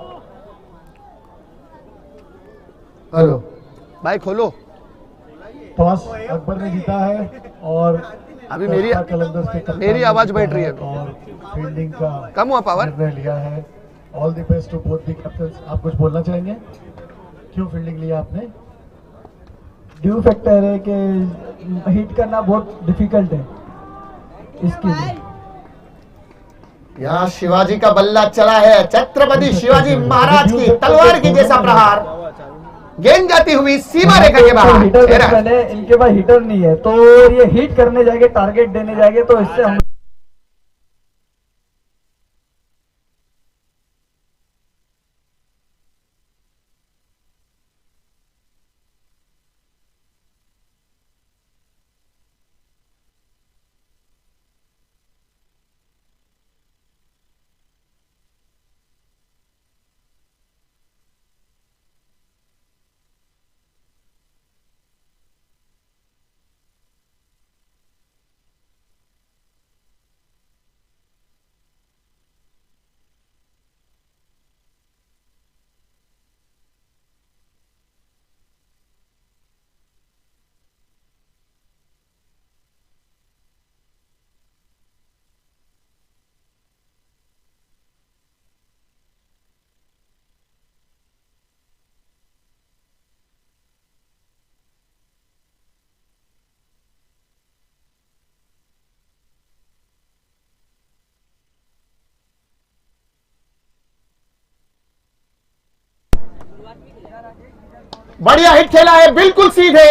हेलो भाई खोलो। टॉस अकबर ने जीता है और अभी मेरी आवाज बैठ रही है और फील्डिंग का कम हुआ पावर निर्णय लिया है। All the best to both the captains. आप कुछ बोलना चाहेंगे? क्यों फील्डिंग लिया आपने? ड्यू फैक्टर है कि हिट करना बहुत डिफिकल्ट है इसके लिए। यहाँ शिवाजी का बल्ला चला है, छत्रपति शिवाजी महाराज की तलवार की जैसा प्रहार, गेंद जाती हुई सीमा रेखा के बाहर। हिटर बैट्समैन है, इनके पास हिटर नहीं है, तो ये हिट करने जाएंगे, टारगेट देने जाएंगे, तो इससे हम बढ़िया हिट खेला है, बिल्कुल सीधे,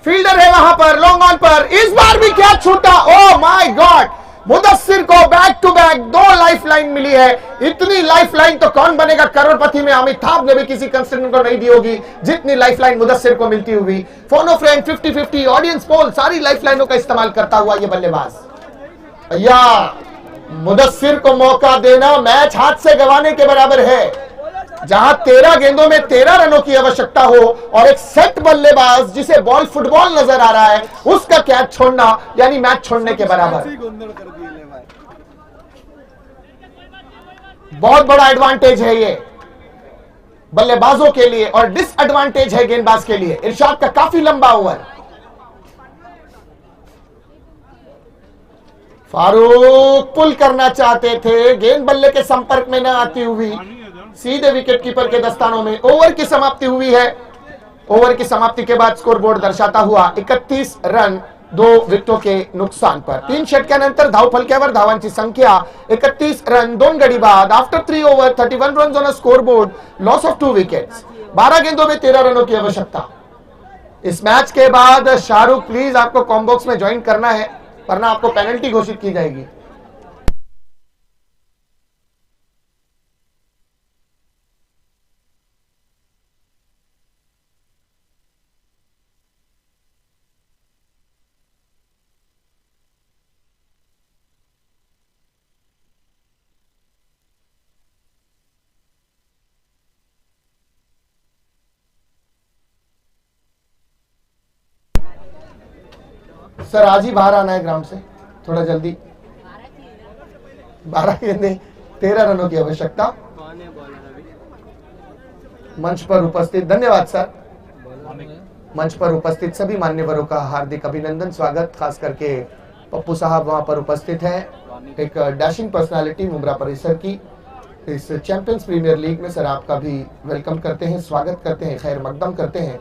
फील्डर है वहां पर, लॉन्ग ऑन पर, इस बार भी क्या छूटा, ओ माय गॉड, मुदस्सिर को बैक टू बैक 2 लाइफलाइन मिली है। इतनी लाइफलाइन तो कौन बनेगा करोड़पति में, अमिताभ ने भी किसी कंस्टेंट को नहीं दी होगी जितनी लाइफलाइन मुदस्सिर को मिलती हुई। Phone of friend 50-50 audience poll, सारी लाइफलाइनों का इस्तेमाल करता हुआ यह बल्लेबाज। भैया मुदस्सिर को मौका देना मैच हाथ से गंवाने के बराबर है। जहां 13 गेंदों में 13 रनों की आवश्यकता हो और एक सेट बल्लेबाज जिसे बॉल फुटबॉल नजर आ रहा है उसका कैच छोड़ना यानी मैच छोड़ने के बराबर। बहुत बड़ा एडवांटेज है ये बल्लेबाजों के लिए और डिसएडवांटेज है गेंदबाज के लिए। इरशाद का काफी लंबा ओवर, फारूक पुल करना चाहते थे, गेंद बल्ले के संपर्क में न आती हुई सीधे विकेट कीपर के दस्तानों में। ओवर की समाप्ति हुई है। ओवर की समाप्ति के बाद स्कोरबोर्ड दर्शाता हुआ 31 रन 2 विकेटों के नुकसान पर। 3 षटकानंतर धावफलक्यावर धावांची संख्या 31 रन 2 गडी बाद। After 3 over 31 run on a scoreboard, loss of 2 wickets. 12 गेंदों में 13 रनों की आवश्यकता। इस मैच के बाद शाहरुख प्लीज आपको कॉम्बॉक्स में ज्वाइन करना है वरना आपको पेनल्टी घोषित की जाएगी। सर आज ही बाहर आना है ग्राउंड से थोड़ा जल्दी। 12 गेंदें 13 रनों की आवश्यकता। मंच पर उपस्थित, धन्यवाद सर, मंच पर उपस्थित सभी मान्यवरों का हार्दिक अभिनंदन, स्वागत। खास करके पप्पू साहब वहां पर उपस्थित हैं, एक डैशिंग पर्सनालिटी मुंब्रा परिसर की। इस चैंपियंस प्रीमियर लीग में सर आपका भी वेलकम करते हैं, स्वागत करते हैं, खैर मकदम करते हैं।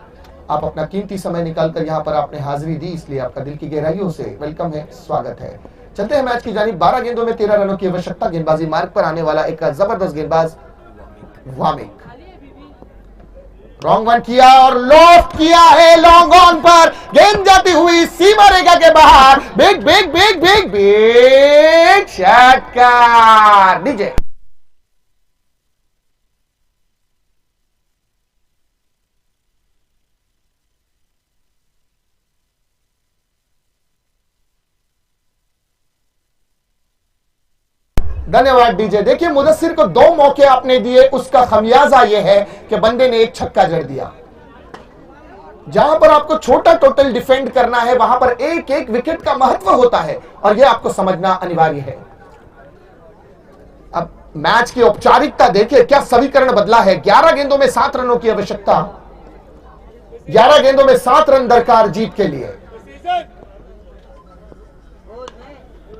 आप अपना कीमती समय निकालकर यहाँ पर आपने हाजिरी दी, इसलिए आपका दिल की गहराइयों से वेलकम है, स्वागत है। चलते हैं मैच की जानिब। 12 गेंदों में 13 रनों की आवश्यकता। गेंदबाजी मार्ग पर आने वाला एक जबरदस्त गेंदबाज वामिक, रॉन्ग वन किया और लॉफ्ट किया है लॉन्ग ऑन पर, गेंद जाती हुई सीमा रेखा के बाहर। Big big big big big षटकार डीजे। धन्यवाद डीजे। देखिए मुदस्सिर को 2 मौके आपने दिए, उसका खमियाजा यह है कि बंदे ने एक छक्का जड़ दिया। जहां पर आपको छोटा टोटल डिफेंड करना है वहां पर एक एक विकेट का महत्व होता है और यह आपको समझना अनिवार्य है। अब मैच की औपचारिकता देखिए, क्या समीकरण बदला है। 11 गेंदों में 7 रनों की आवश्यकता, 11 गेंदों में 7 रन दरकार जीत के लिए।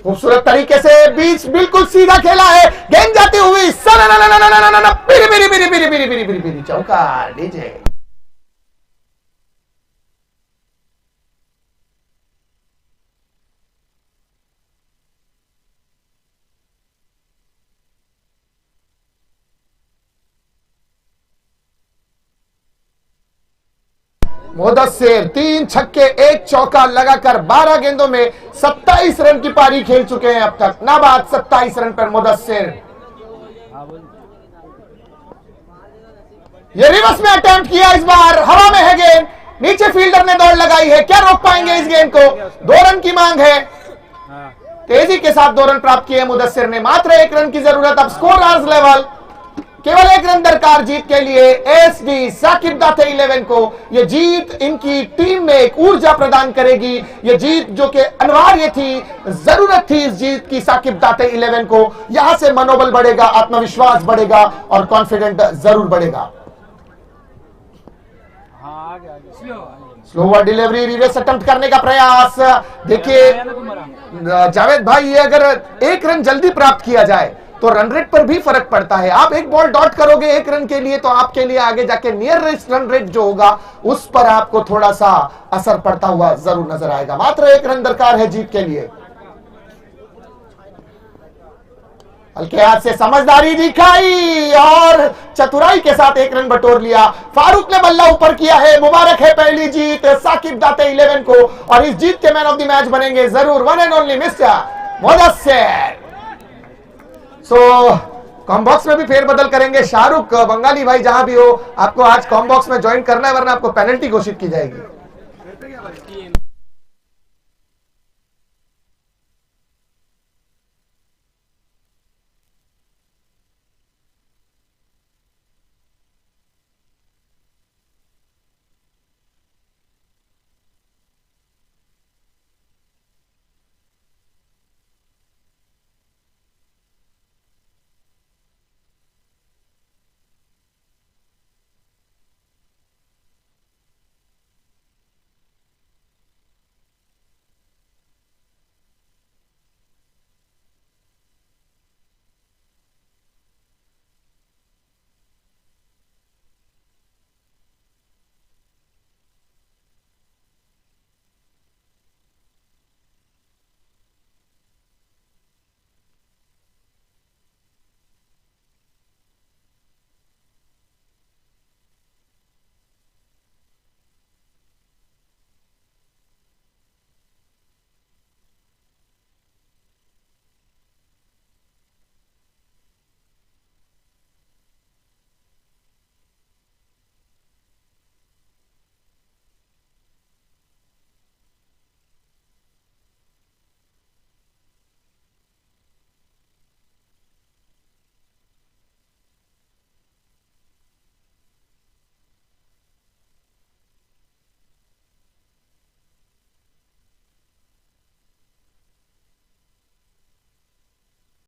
खूबसूरत तरीके से बीच बिल्कुल सीधा खेला है, गेंद जाती हुई चौका डीजे। मुदस्सिर 3 छक्के 1 चौका लगाकर 12 गेंदों में 27 रन की पारी खेल चुके हैं अब तक। नाबाद 27 रन पर मुदस्सिर। ये रिवर्स में अटेम्प्ट किया, इस बार हवा में है गेंद, नीचे फील्डर ने दौड़ लगाई है, क्या रोक पाएंगे इस गेंद को। 2 रन की मांग है, तेजी के साथ 2 रन प्राप्त किए मुदस्सिर ने। मात्र 1 रन की जरूरत। अब स्कोर राज लेवल, केवल 1 रन दरकार जीत के लिए। एसडी साकिब दाते 11 को यह जीत इनकी टीम में एक ऊर्जा प्रदान करेगी। यह जीत जो कि अनिवार्य थी, जरूरत थी इस जीत की साकिब दाते 11 को। यहां से मनोबल बढ़ेगा, आत्मविश्वास बढ़ेगा और कॉन्फिडेंट जरूर बढ़ेगा। स्लोवर डिलीवरी, रिवर्स अटेम्प्ट करने का प्रयास। देखिए जावेद भाई, ये अगर 1 रन जल्दी प्राप्त किया जाए तो रन रेट पर भी फर्क पड़ता है। आप 1 बॉल डॉट करोगे 1 रन के लिए तो आपके लिए आगे जाके नियरेस्ट रन रेट जो होगा उस पर आपको थोड़ा सा असर पड़ता हुआ जरूर नजर आएगा। मात्र 1 रन दरकार है जीत के लिए। हल्के हाथ से समझदारी दिखाई और चतुराई के साथ 1 रन बटोर लिया। फारूक ने बल्ला ऊपर किया है, मुबारक है पहली जीत साकिब दाते 11 को, और इस जीत के मैन ऑफ द मैच बनेंगे जरूर one and only mister Mudassir. So combox में भी फेरबदल करेंगे। शाहरुख बंगाली भाई जहां भी हो, आपको आज कॉम्बॉक्स में ज्वाइन करना है, वरना आपको पेनल्टी घोषित की जाएगी।